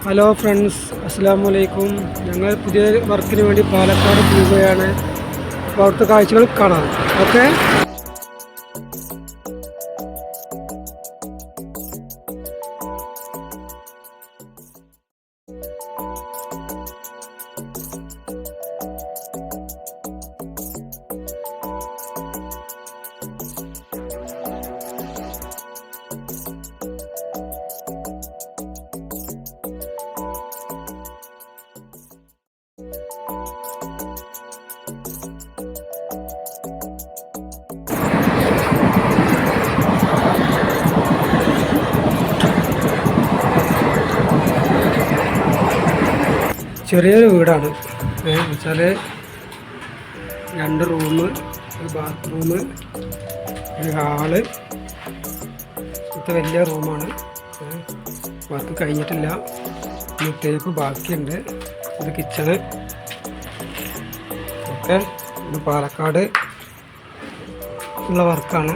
Hello friends, അസ്സലാമു അലൈക്കും. ഞങ്ങൾ പുതിയ വർക്കിന് വേണ്ടി പാലക്കാട് പോവുകയാണ്. അപ്പോൾ അവിടുത്തെ കാഴ്ചകൾ കാണാം. ഓക്കെ. ചെറിയൊരു വീടാണ്. വെച്ചാൽ 2 റൂം, ഒരു ബാത്റൂം, ഒരു ഹാള്. ഇത് വലിയ റൂമാണ്. വർക്ക് കഴിഞ്ഞിട്ടില്ല, തേപ്പ് ബാക്കിയുണ്ട്. ഇത് കിച്ചണ്. ഓക്കെ. ഇത് പാലക്കാട് ഉള്ള വർക്കാണ്.